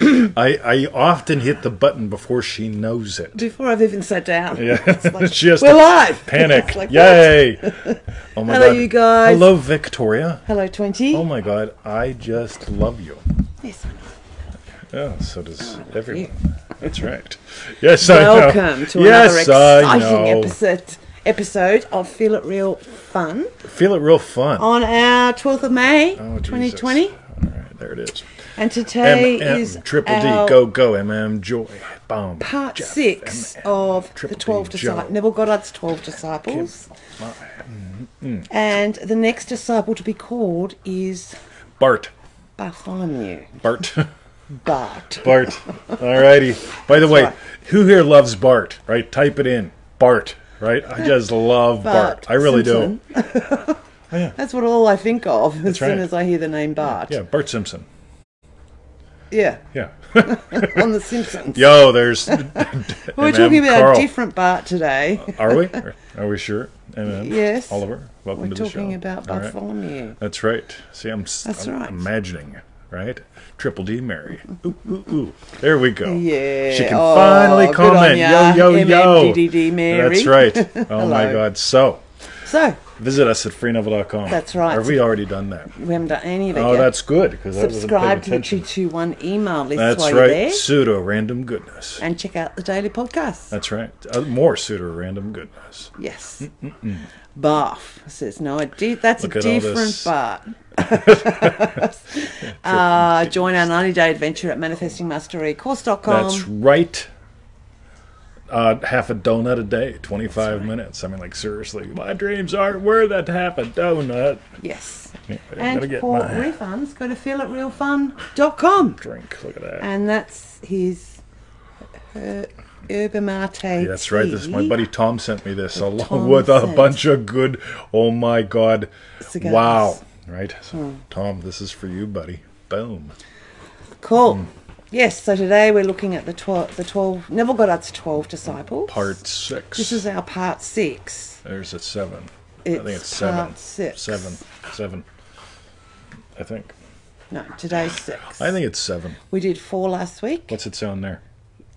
I often hit the button before she knows it. Before I've even sat down. Yeah, It's like, just we're live. Panic! Like, Yay! Oh my Hello, God. you guys. Hello, Victoria. Hello, 20. Oh my God, I just love you. Yes, I know. Yeah, so does everyone. That's right. Yes, I know. Welcome to another exciting episode of Feel It Real Fun. Feel it real fun. On our 12th of May, 2020. All right, there it is. And today is Triple our D, go, MM, Joy, Boom. part Jeff, 6 of the 12 disciples, Neville Goddard's 12 disciples. And the next disciple to be called is Bart. Bartholomew. Bart. Bart. Bart. Alrighty. By the way, right. Who here loves Bart? Right? Type it in. Bart. Right? I just love Bart. I really Simpson. do. Oh, yeah. That's what all I think of as soon right. as I hear the name Bart. Yeah, Bart Simpson. Yeah. Yeah. On The Simpsons. Yo, there's. We're talking about Carl. a different Bart today. Are we? Are we sure? Yes. Oliver, welcome We're to the show. talking about Bartholomew. Right. That's right. See, I'm right. imagining, right? Triple D Mary. Ooh, ooh, ooh. There we go. Yeah. She can finally good comment. on ya, Yo, MMDDD Mary. That's right. Oh my Hello. God. So, visit us at freeneville.com. That's right. Or have we already done that? We haven't done any of it Oh, yet. that's good because I wasn't paying Subscribe to the attention. 221 email list That's while you're right. there. Pseudo random goodness. And check out the daily podcast. That's right. More pseudo random goodness. Yes. Barf says, no, I did. That's Look a at all different this. Bart. Join our 90-day adventure at manifestingmasterycourse.com. That's right. Half a donut a day, 25 minutes. I mean, like, seriously, my dreams aren't worth that half a donut. Yes. Yeah, I'm And gonna get for my refunds, go to feelitrealfun.com. drink. Look at that. And that's his Yerba Mate. Yeah, that's right. This my buddy Tom sent me this along Tom with a sent. bunch of good. Oh my God! Cigars. Wow! Right, so, Tom, this is for you, buddy. Boom. Cool. Yes, so today we're looking at the 12 Neville Goddard's 12 disciples. Part 6. This is our part 6. There's a 7. I It's think it's 7. part 6. 7. I think. No, today's 6. I think it's 7. We did 4 last week, What's it sound there?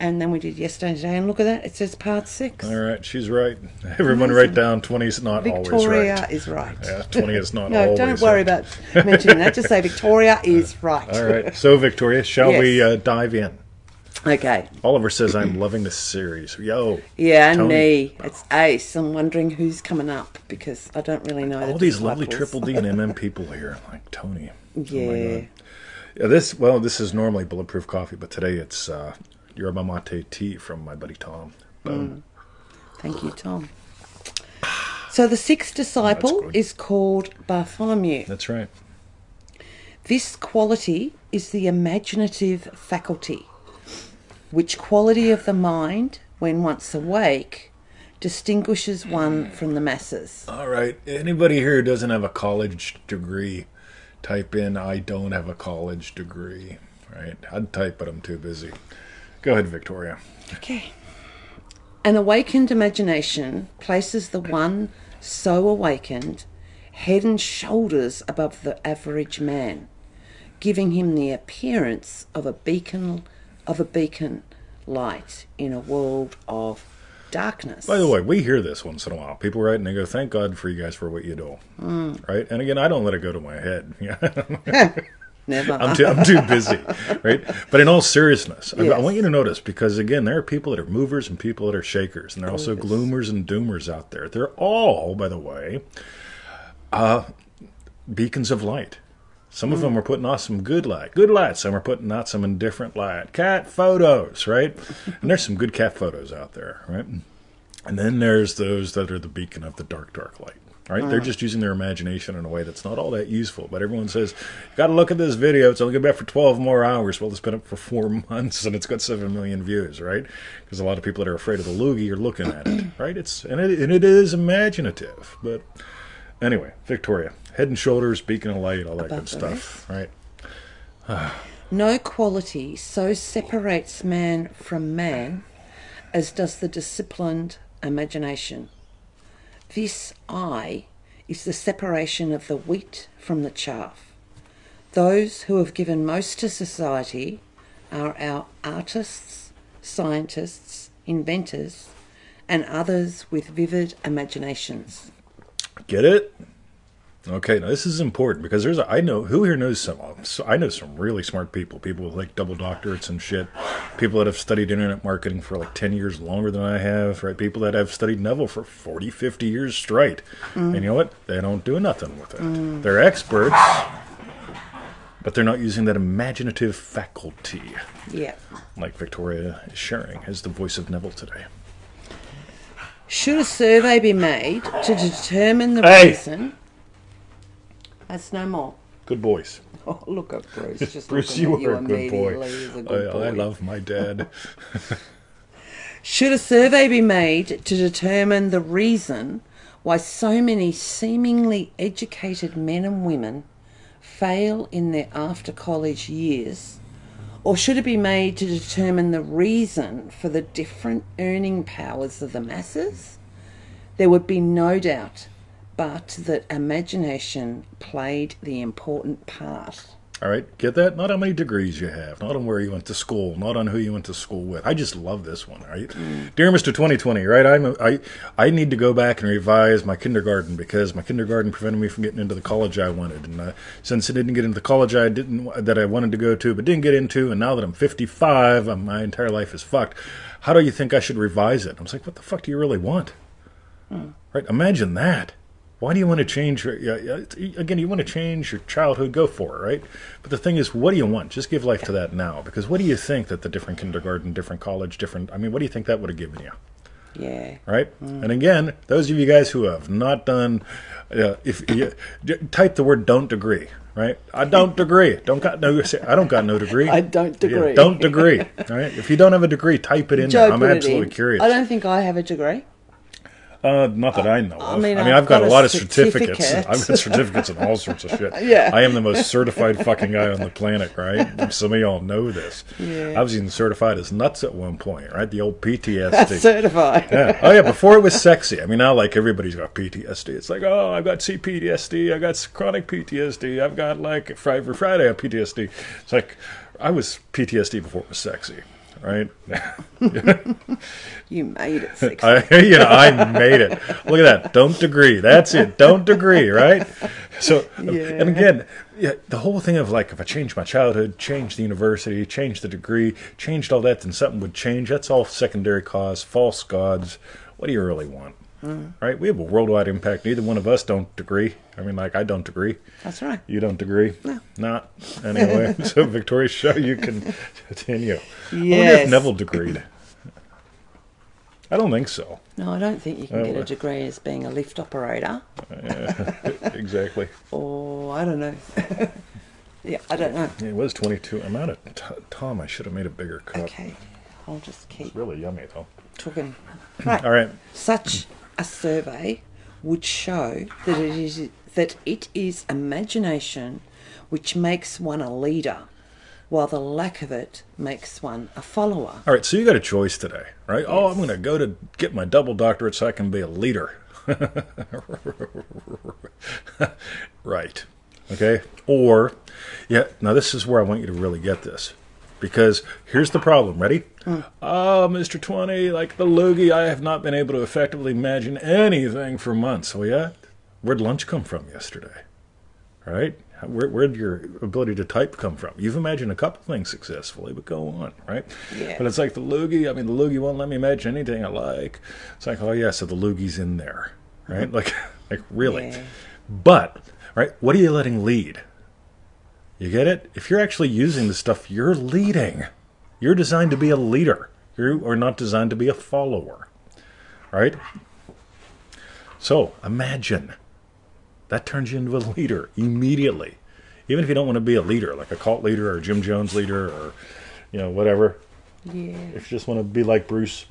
and then we did yesterday and today, and look at that, it says part 6. All right, she's right. Everyone write down 20 is not always Victoria right. is right. Yeah, 20 is not No, always don't worry right. about mentioning that. Just say Victoria is right. All right, so Victoria, shall Yes. we dive in? Okay. Oliver says, I'm loving this series. Yo. Yeah, and Tony. me. It's Ace. I'm wondering who's coming up because I don't really know. All these lovely Triple D and MM people here, like Tony. Yeah. Oh my God. Yeah, this is normally Bulletproof Coffee, but today it's Yerba Mate tea from my buddy Tom. Boom. Thank you, Tom. So the 6th disciple good. is called Bartholomew. That's right. This quality is the imaginative faculty, which quality of the mind, when once awake, distinguishes one from the masses. All right. Anybody here who doesn't have a college degree, type in, I don't have a college degree. Right? I'd type, but I'm too busy. Go ahead, Victoria. Okay. An awakened imagination places the one so awakened head and shoulders above the average man, giving him the appearance of a beacon light in a world of darkness. By the way, we hear this once in a while. People write and they go, thank God for you guys for what you do. Right? And again, I don't let it go to my head. Never. I'm too busy, right? But in all seriousness, I Yes. want you to notice, because again, there are people that are movers and people that are shakers, and there are also gloomers and doomers out there. They're all, by the way, beacons of light. Some of them are putting out some good light. Some are putting out some indifferent light. Cat photos, right? And there's some good cat photos out there, right? And then there's those that are the beacon of the dark light. Right? They're just using their imagination in a way that's not all that useful. But everyone says, you got to look at this video. It's only going to be up for 12 more hours. Well, it's been up for 4 months, and it's got 7 million views, right? Because a lot of people that are afraid of the loogie are looking at it, right? And it is imaginative. But anyway, Victoria, head and shoulders, beacon of light, all that Above good the stuff, right? No quality so separates man from man as does the disciplined imagination. This I is the separation of the wheat from the chaff, Those who have given most to society are our artists, scientists, inventors, and others with vivid imaginations. Get it? Okay, now this is important because I know who here knows I know some really smart people with like double doctorates and shit, people that have studied internet marketing for like 10 years longer than I have, right? People that have studied Neville for 40, 50 years straight. And you know what? They don't do nothing with it. They're experts, but they're not using that imaginative faculty. Yeah. Like Victoria is sharing as the voice of Neville today. Should a survey be made to determine the reason... That's no more. Good boys. Oh, look at Bruce. Just Bruce, you you are a good boy. He's a good boy. I love my dad. Should a survey be made to determine the reason why so many seemingly educated men and women fail in their after-college years, or should it be made to determine the reason for the different earning powers of the masses? There would be no doubt but that imagination played the important part. All right, get that? Not how many degrees you have, not on where you went to school, not on who you went to school with. I just love this one, right? Dear Mr. 2020, right? I need to go back and revise my kindergarten because my kindergarten prevented me from getting into the college I wanted. And since I didn't get into the college that I wanted to go to but didn't get into, and now that I'm 55, my entire life is fucked. How do you think I should revise it? I was like, what the fuck do you really want? Right? Imagine that. Why do you want to change? Again, you want to change your childhood, go for it, right? But the thing is, what do you want? Just give life to that now. Because what do you think that the different kindergarten, different college, what do you think that would have given you? Yeah. Right? And again, those of you guys who have not done, if you type the word "don't agree," right? I don't agree. I don't got no degree. I don't agree. Yeah, don't agree. Right? If you don't have a degree, type it in Joe, there. I'm absolutely curious. I don't think I have a degree. Not that I know of. I mean, I've got a lot of certificate. certificates. I've got certificates and all sorts of shit. Yeah. I am the most certified fucking guy on the planet, right? Some of y'all know this. Yeah. I was even certified as nuts at one point, right? The old PTSD. Certified. Yeah. Oh, yeah, before it was sexy. I mean, now, like, everybody's got PTSD. It's like, oh, I've got CPTSD. I got chronic PTSD. I've got, like, Friday I have PTSD. It's like, I was PTSD before it was sexy. Right? You made it sexy. I made it. Look at that. Don't agree. That's it. Don't agree, right? So, and again, the whole thing of like, if I change my childhood, change the university, change the degree, changed all that, then something would change. That's all secondary cause, false gods. What do you really want? Right? We have a worldwide impact. Neither one of us don't agree. I mean, like, I don't agree. That's right. You don't agree? No. Not. Anyway, so Victoria's show, you can continue. Yes. I wonder if Neville degreed. I don't think so. No, I don't think you can get a degree as being a lift operator. Exactly. Or, I don't know. Yeah, I don't know. It was 22. I'm out of Tom. I should have made a bigger cup. Okay. I'll just keep It's really yummy, though. talking. Right. All right. Such a survey would show that it is imagination which makes one a leader, while the lack of it makes one a follower. All right, so you got a choice today, right? Yes. Oh, I'm going to go to get my double doctorate so I can be a leader. Right. Okay? Or, now this is where I want you to really get this. Because here's the problem. Ready? Oh, Mr. 20, like the loogie, I have not been able to effectively imagine anything for months. Oh, yeah? Where'd lunch come from yesterday? Right? Where'd your ability to type come from? You've imagined a couple things successfully, but go on, right? Yeah. But it's like the loogie. I mean, the loogie won't let me imagine anything I like. It's like, oh, yeah, so the loogie's in there, right? Like really. Yeah. But, right, what are you letting lead? You get it? If you're actually using the stuff, you're leading. You're designed to be a leader. You are not designed to be a follower, right? So imagine. That turns you into a leader immediately. Even if you don't want to be a leader, like a cult leader or a Jim Jones leader or, whatever. Yeah. If you just want to be like Bruce,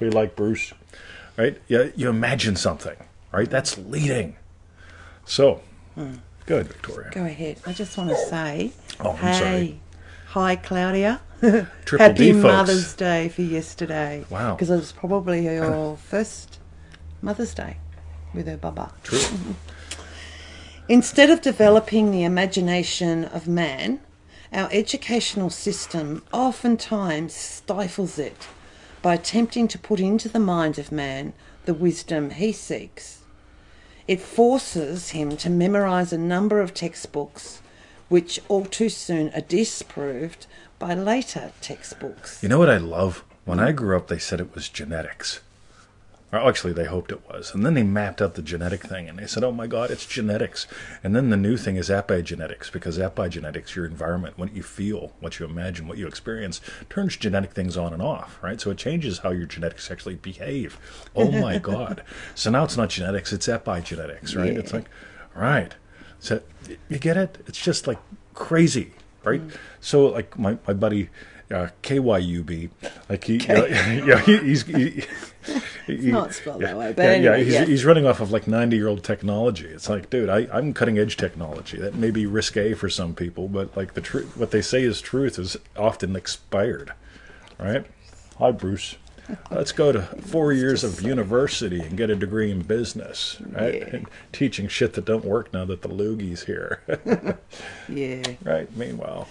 right? Yeah, you imagine something, right? That's leading. So, go ahead, Victoria. Go ahead. I just want to say, I'm sorry. Hi, Claudia. Happy Mother's Day for yesterday. Wow. Because it was probably your first Mother's Day with her baba. True. Instead of developing the imagination of man Our educational system oftentimes stifles it by attempting to put into the mind of man the wisdom he seeks. It forces him to memorise a number of textbooks which all too soon are disproved by later textbooks. You know what I love? When I grew up, they said it was genetics. Or actually, they hoped it was. And then they mapped out the genetic thing, and they said, oh my God, it's genetics. And then the new thing is epigenetics, because epigenetics, your environment, what you feel, what you imagine, what you experience, turns genetic things on and off, right? So it changes how your genetics actually behave. Oh my God. So now it's not genetics, it's epigenetics, right? Yeah. It's like, right. So you get it? It's just like crazy, right? So like my buddy... KYUB, like he's not spelled that way, but anyway, he's running off of like 90-year-old technology. It's like, dude, I'm cutting edge technology. That may be risque for some people, but like the truth, what they say is truth, is often expired, right? Hi, Bruce. Let's go to 4 years of university and get a degree in business, right? Yeah. And teaching shit that don't work now that the loogie's here. Yeah. Right. Meanwhile.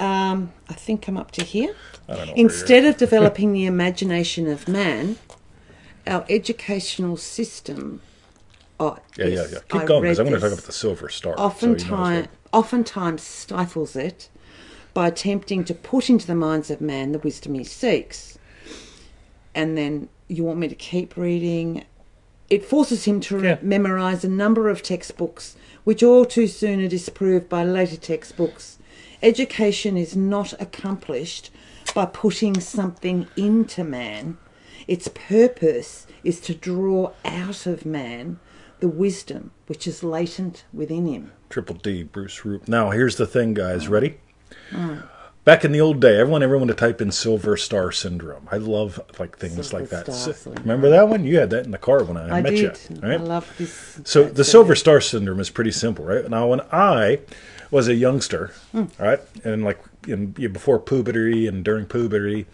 I think I'm up to here. I don't know. Instead of developing the imagination of man, our educational system... Yeah. Keep going, because I'm going to talk about the silver star. Oftentimes stifles it by attempting to put into the minds of man the wisdom he seeks. And then you want me to keep reading... It forces him to memorise a number of textbooks, which all too soon are disproved by later textbooks. Education is not accomplished by putting something into man. Its purpose is to draw out of man the wisdom which is latent within him. Triple D, Bruce Roop. Now, here's the thing, guys. Ready? Back in the old day, everyone to type in Silver Star Syndrome. I love like things Silver like that. Star Syndrome. Remember that one? You had that in the car when I met did. you. Right? I love this. So the Silver Star Syndrome is pretty simple, right? Now, when I was a youngster, all right, and like before puberty and during puberty,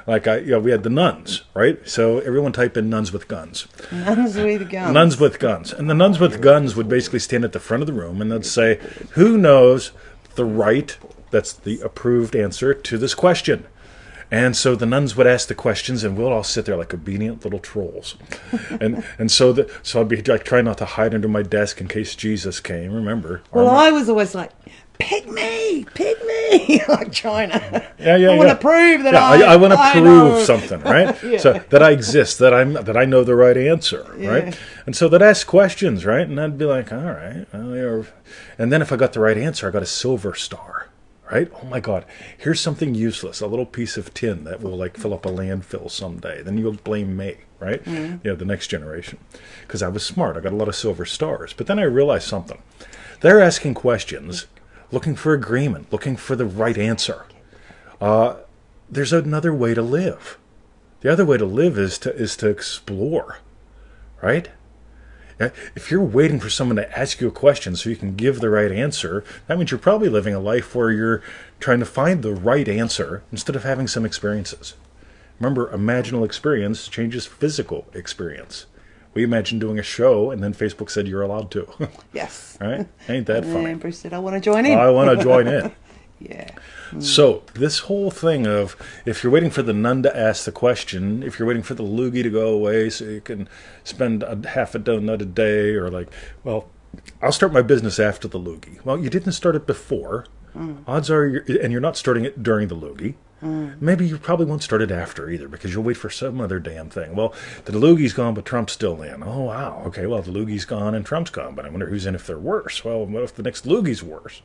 like we had the nuns, right? So everyone type in nuns with guns. Nuns with guns. Nuns with guns. And the nuns with guns would basically stand at the front of the room and they'd say, who knows the right... That's the approved answer to this question. And so the nuns would ask the questions, and we'll all sit there like obedient little trolls. and so I'd be like trying not to hide under my desk in case Jesus came. Remember? Well, I was always like, pick me, like China. Yeah. I want to prove that I want to prove know. something, right? Yeah. So that I exist, that I know the right answer, Yeah. right? And so they'd ask questions, right? And I'd be like, all right. And then if I got the right answer, I got a silver star. Right? Oh my God! Here's something useless, a little piece of tin that will like fill up a landfill someday. Then you'll blame me, right? The next generation, because I was smart. I got a lot of silver stars. But then I realized something. They're asking questions, looking for agreement, looking for the right answer. There's another way to live. The other way to live is to explore, right? If you're waiting for someone to ask you a question so you can give the right answer, that means you're probably living a life where you're trying to find the right answer instead of having some experiences. Remember, imaginal experience changes physical experience. We imagined doing a show, and then Facebook said you're allowed to. Yes. Right? Ain't that funny? And Bruce said, I want to join in. I want to join in. Yeah. So this whole thing of if you're waiting for the nun to ask the question, if you're waiting for the loogie to go away so you can spend half a donut a day, or like, well, I'll start my business after the loogie. Well, you didn't start it before. Odds are, you're not starting it during the loogie. Maybe you probably won't start it after either, because you'll wait for some other damn thing. Well, the loogie's gone, but Trump's still in. Oh, wow. Okay, well, the loogie's gone and Trump's gone, but I wonder who's in if they're worse. Well, what if the next loogie's worse?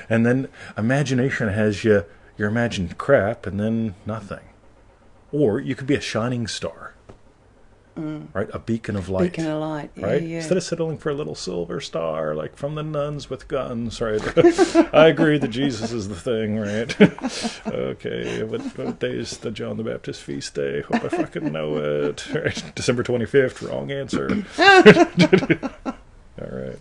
And then imagination has you imagine crap and then nothing. Or you could be a shining star. Right? A beacon of light. Beacon of light, yeah, right? yeah. Instead of settling for a little silver star, like from the nuns with guns, right? I agree that Jesus is the thing, right? Okay, what day is the John the Baptist feast day? Hope I fucking know it. Right? December 25th, wrong answer. All right.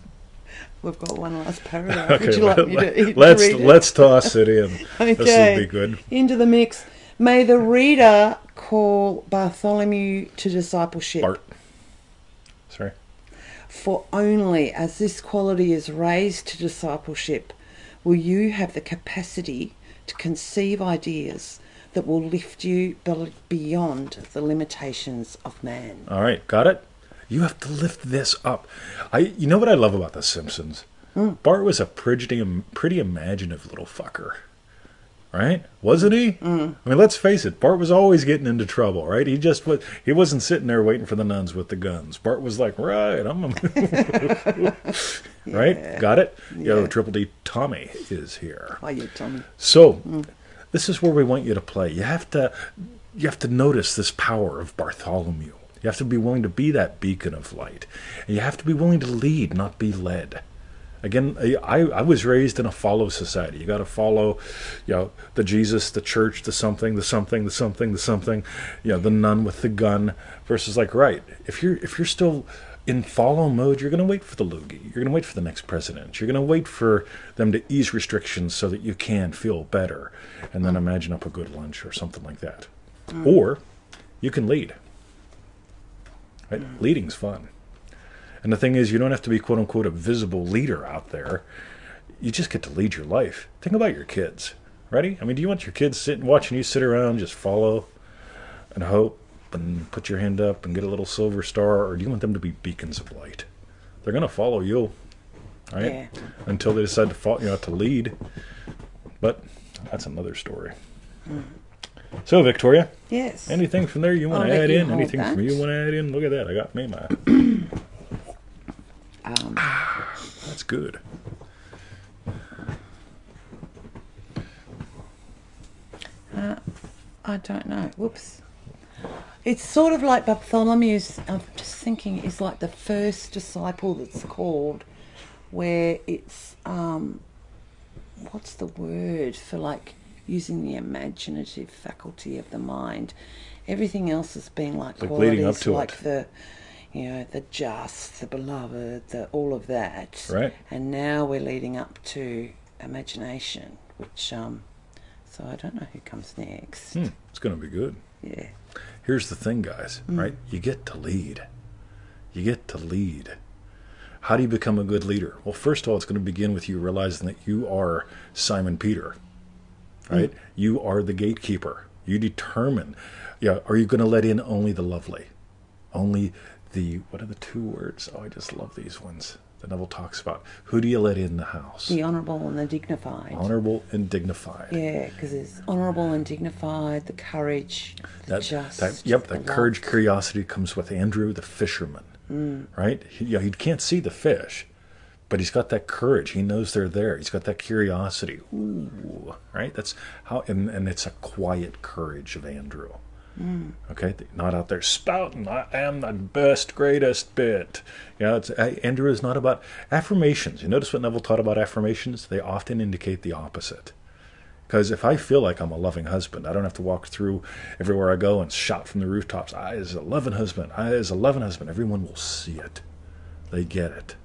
We've got one last paragraph. Okay, Would you like me to read let's toss it in. Okay. This will be good. Into the mix. May the reader call Bartholomew to discipleship. Bart. Sorry. For only as this quality is raised to discipleship will you have the capacity to conceive ideas that will lift you beyond the limitations of man. All right, got it? You have to lift this up. You know what I love about The Simpsons? Bart was a pretty imaginative little fucker. Right? Wasn't he? I mean, let's face it. Bart was always getting into trouble, right? He wasn't sitting there waiting for the nuns with the guns. Bart was like, right, right? Yeah. Got it? Yeah. Yo, Triple D Tommy is here. Oh, yeah, Tommy. So, this is where we want you to play. You have to notice this power of Bartholomew. You have to be willing to be that beacon of light. And you have to be willing to lead, not be led. Again, I was raised in a follow society. You got to follow, the Jesus, the church, the something, the something, the something, the something. The nun with the gun versus right. If you're still in follow mode, you're going to wait for the loogie. You're going to wait for the next president. You're going to wait for them to ease restrictions so that you can feel better, and then imagine up a good lunch or something like that. Or you can lead. Right? Leading's fun. And the thing is, you don't have to be, quote unquote, a visible leader out there. You just get to lead your life. Think about your kids. Ready? I mean, do you want your kids watching you sit around, just follow and hope and put your hand up and get a little silver star? Or do you want them to be beacons of light? They're going to follow you, right? Yeah. Until they decide to follow, to lead. But that's another story. So, Victoria. Yes. Anything from there you want to add in? Anything from you want to add in? Look at that. I got me my... That's good. I don't know. Whoops. It's sort of like Bartholomew's, I'm just thinking, is like the first disciple that's called, where it's, what's the word for using the imaginative faculty of the mind. Everything else has been like leading up to like it. the just, the beloved, all of that. Right. And now we're leading up to imagination, which, so I don't know who comes next. It's going to be good. Yeah. Here's the thing, guys, right? You get to lead. You get to lead. How do you become a good leader? Well, first of all, it's going to begin with you realizing that you are Simon Peter, right? You are the gatekeeper. You determine, are you going to let in only the lovely? Only what are the two words? Oh, I just love these ones that Neville talks about. Who do you let in the house? The honourable and the dignified. Honourable and dignified. Yeah, because there's honourable and dignified, the courage, the just. That courage, curiosity comes with Andrew the fisherman, right? He can't see the fish, but he's got that courage. He knows they're there. He's got that curiosity. Ooh, right? That's how, and it's a quiet courage of Andrew. Okay, not out there spouting, I am the best, greatest bit. Andrew is not about affirmations. You notice what Neville taught about affirmations? They often indicate the opposite. Because if I feel like I'm a loving husband, I don't have to walk through everywhere I go and shout from the rooftops, I is a loving husband, I is a loving husband. Everyone will see it. They get it,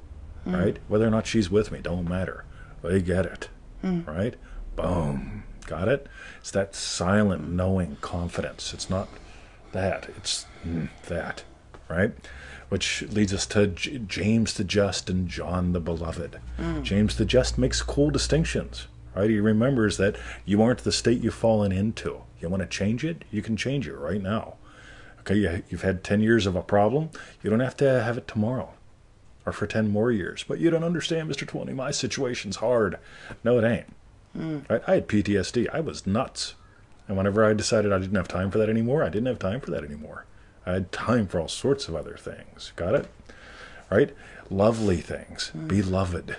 right? Whether or not she's with me, don't matter. They get it, right? Boom. Got it? It's that silent, knowing confidence. It's not that. It's that, right? Which leads us to James the Just and John the Beloved. James the Just makes cool distinctions, right? He remembers that you aren't the state you've fallen into. You want to change it? You can change it right now. Okay, you've had 10 years of a problem. You don't have to have it tomorrow or for 10 more years. But you don't understand, Mr. 20. My situation's hard. No, it ain't. Right? I had PTSD. I was nuts. And whenever I decided I didn't have time for that anymore, I didn't have time for that anymore. I had time for all sorts of other things. Got it? Right? Lovely things. Beloved.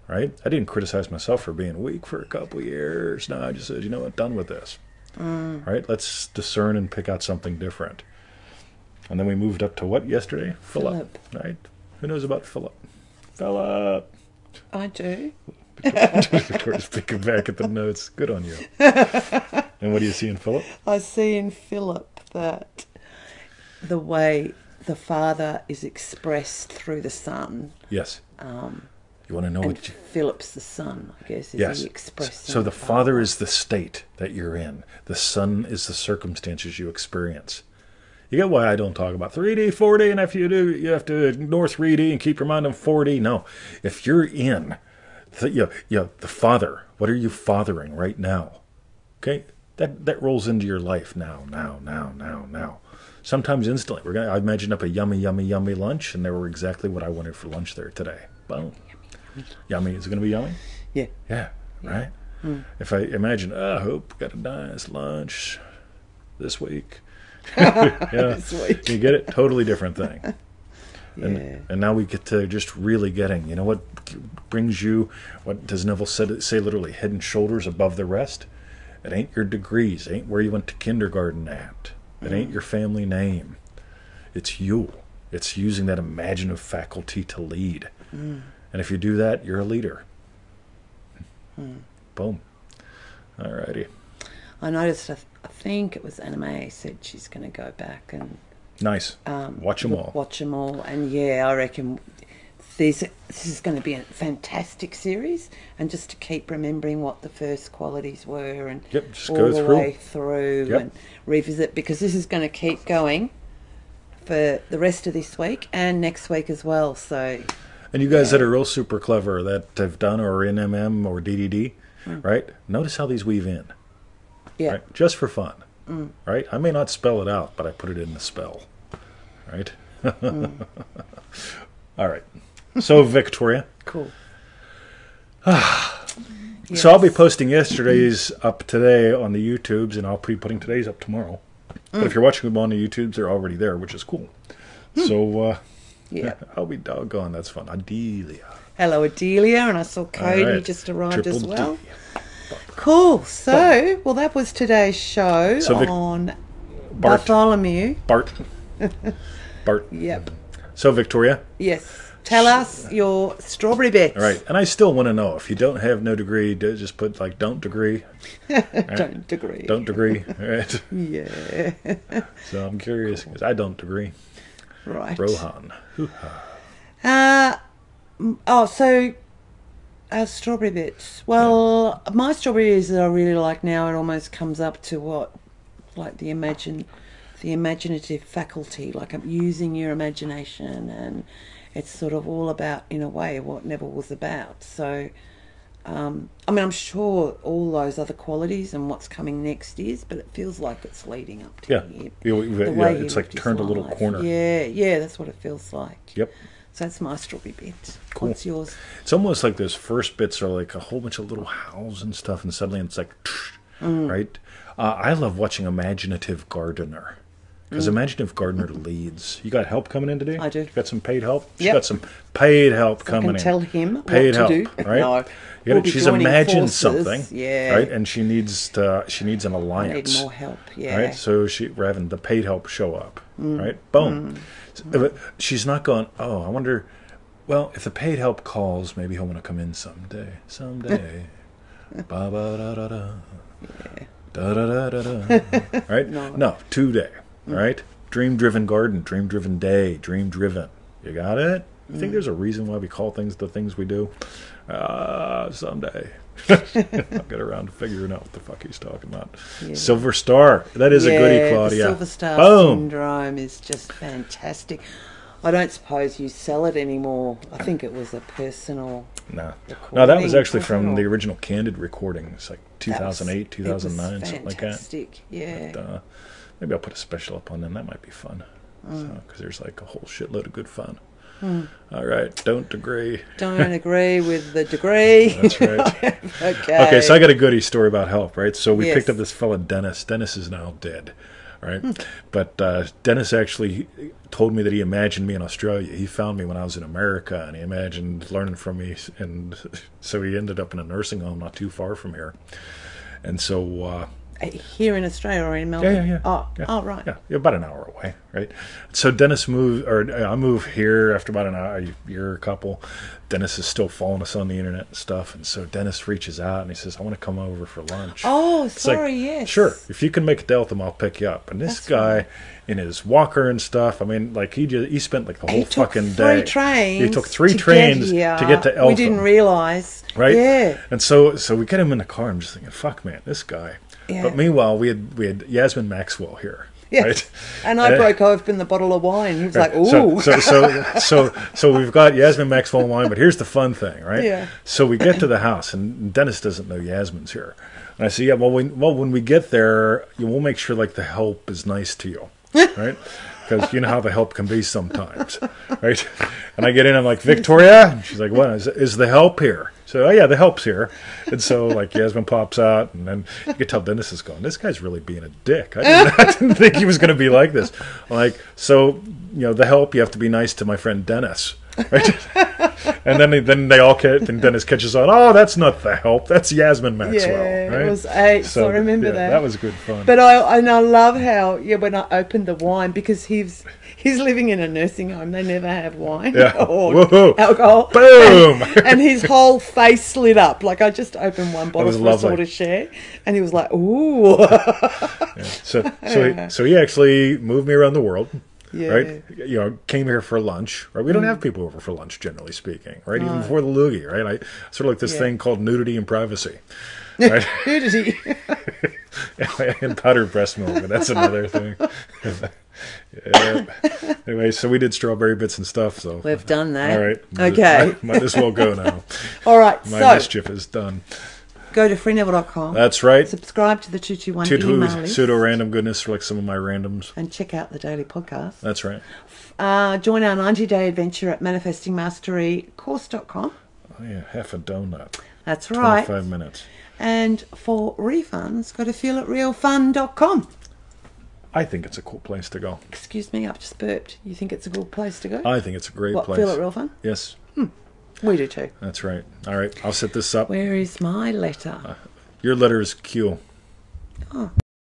Right? I didn't criticize myself for being weak for a couple years. No, I just said, you know what? Done with this. Right? Let's discern and pick out something different. And then we moved up to what yesterday? Philip. Right? Who knows about Philip? Philip. I do. Victoria's picking back at the notes. Good on you. And what do you see in Philip? I see in Philip that the way the Father is expressed through the Son. Yes. You want to know what Philip's the Son, I guess, is yes. he expressing So the Father is the state that you're in. The Son is the circumstances you experience. You get why I don't talk about 3D, 4D, and if you do, you have to ignore 3D and keep your mind on 4D. No, if you're in, the father, what are you fathering right now? Okay, that rolls into your life now. Sometimes instantly. I imagined up a yummy lunch, and they were exactly what I wanted for lunch there today. Boom. Yummy. Is it going to be yummy? Yeah. Yeah, right? If I imagine, I hope we got a nice lunch this week. Yeah, This week. you get it? Totally different thing. Yeah. And now we get to just really getting, what brings you, what does Neville say literally, head and shoulders above the rest? It ain't your degrees, it ain't where you went to kindergarten at. It ain't your family name. It's you. It's using that imaginative faculty to lead. And if you do that, you're a leader. Boom. Alrighty. I noticed, I think it was Anime said she's going to go back and Nice. Watch them all. Watch them all. And yeah, I reckon this is going to be a fantastic series. And just to keep remembering what the first qualities were and Just all go the through. way through Yep. and revisit, because this is going to keep going for the rest of this week and next week as well. So, And you guys that are real super clever that have done or in MM or DDD, right? Notice how these weave in. yeah. Right? Just for fun. Right? I may not spell it out, but I put it in the spell. Right? All right. So, Victoria. Cool. So I'll be posting yesterday's up today on the YouTubes, and I'll be putting today's up tomorrow. But if you're watching them on the YouTubes, they're already there, which is cool. So, Yeah. I'll be doggone. That's fun. Adelia. Hello, Adelia, and I saw Cody All right. just arrived as Triple well. D. Cool. So, well, that was today's show So on Bart. Bartholomew. Bart. Bart. Yep. So, Victoria. Yes. Tell us your strawberry bits. All right. And I still want to know, if you don't have no degree, just put like don't degree. Don't agree. Don't degree. All right. Yeah. So I'm curious because I don't degree. Right. Rohan. Strawberry bits. Well, my strawberries that I really like now, it almost comes up to what, like the imaginative faculty, like I'm using your imagination, and it's sort of all about, in a way, what Neville was about. So, I'm sure all those other qualities and what's coming next is, but it feels like it's leading up to here. The way he it's like lived his turned a little life. corner. Yeah, that's what it feels like. Yep. So that's my strawberry bit. Cool. What's yours? It's almost like those first bits are like a whole bunch of little howls and stuff, and suddenly it's like, right? I love watching Imaginative Gardener. Because Imaginative Gardener leads. You got help coming in today? I do. You got some paid help? She's Yep. got some paid help I coming can in. tell him Paid what to help, do. right? No, You we'll gotta- be she's joining imagined forces. something, Yeah. right? And she needs an I alliance. need more help. Yeah. Right, so we're having the paid help show up, right? Boom. But she's not going, oh, I wonder, well, if the paid help calls, maybe he'll want to come in someday. Ba-ba-da-da-da. Da-da-da-da-da. Right? No, today, right? Dream-driven garden, dream-driven day, dream-driven. You got it? I think there's a reason why we call things the things we do. Someday. I'll get around to figuring out what the fuck he's talking about. Yeah. Silver Star. That is a goodie, The Claudia. Silver Star Boom. Syndrome is just fantastic. I don't suppose you sell it anymore. I think it was a personal... No, recording, that was actually wasn't from it? the original Candid recordings, like 2008, 2009, something like that. Fantastic, yeah. But, maybe I'll put a special up on them. That might be fun. Because there's like a whole shitload of good fun. All right, don't agree. Don't agree with the degree. That's right. Okay. So I got a goodie story about help, right? So we Yes. picked up this fella, Dennis. Dennis is now dead, right? But Dennis actually told me that he imagined me in Australia. He found me when I was in America, and he imagined learning from me. And so he ended up in a nursing home not too far from here. And so... Here in Australia or in Melbourne? Yeah. Oh, right. Yeah, about an hour away, right? So Dennis moved, or I moved here after about an hour, a year, a couple. Dennis is still following us on the internet and stuff, and so Dennis reaches out and he says, I want to come over for lunch. Oh, It's sorry, like, yes. Sure, if you can make it to Eltham, I'll pick you up. And this That's guy, right. in his walker and stuff, I mean, like he spent like the whole He took fucking three day. trains. He took three to trains get to get to Eltham. We didn't realise. Right? Yeah. And so we get him in the car. I'm just thinking, fuck, man, this guy. Yeah. But meanwhile, we had Yasmin Maxwell here. Yes. Right? And I broke open the bottle of wine. He was like, ooh. So we've got Yasmin Maxwell wine, but here's the fun thing, right? Yeah. So we get to the house, and Dennis doesn't know Yasmin's here. And I say, yeah, when we get there, we'll make sure like the help is nice to you, right? Because you know how the help can be sometimes, right? And I get in, I'm like, Victoria? And she's like, what? Is the help here? So, oh, yeah, the help's here. And so, like, Yasmin pops out, and then you could tell Dennis is going, this guy's really being a dick. I didn't think he was going to be like this. I'm like, so, the help, you have to be nice to my friend Dennis, right? And then they all and Dennis catches on, oh, that's not the help. That's Yasmin Maxwell, yeah, right? It was 8, so I remember that. That was good fun. But I love how, when I opened the wine, because he's living in a nursing home, they never have wine or alcohol. Boom! And his whole face lit up. Like, I just opened one bottle for us all to share, and he was like, ooh. So he actually moved me around the world. Yeah. Right? Came here for lunch. Right? We don't have people over for lunch, generally speaking. Right? Even before the loogie. Right? I sort of like this thing called nudity and privacy. Right? Nudity. And powdered breast milk, but that's another thing. Yeah. Anyway, so we did strawberry bits and stuff. So we've done that. All right. Okay. Might as well go now. All right. My mischief is done. Go to freeneville.com. That's right. Subscribe to the 221 email list. Pseudo-random goodness for like some of my randoms. And check out the daily podcast. That's right. Join our 90-day adventure at manifestingmasterycourse.com. Oh, yeah. Half a donut. That's right. 25 minutes. And for refunds, go to feelitrealfun.com. I think it's a cool place to go. Excuse me, I've just burped. You think it's a good place to go? I think it's a great place. Feel It Real Fun? Yes. We do too. That's right. All right, I'll set this up. Where is my letter? Your letter is Q. Oh.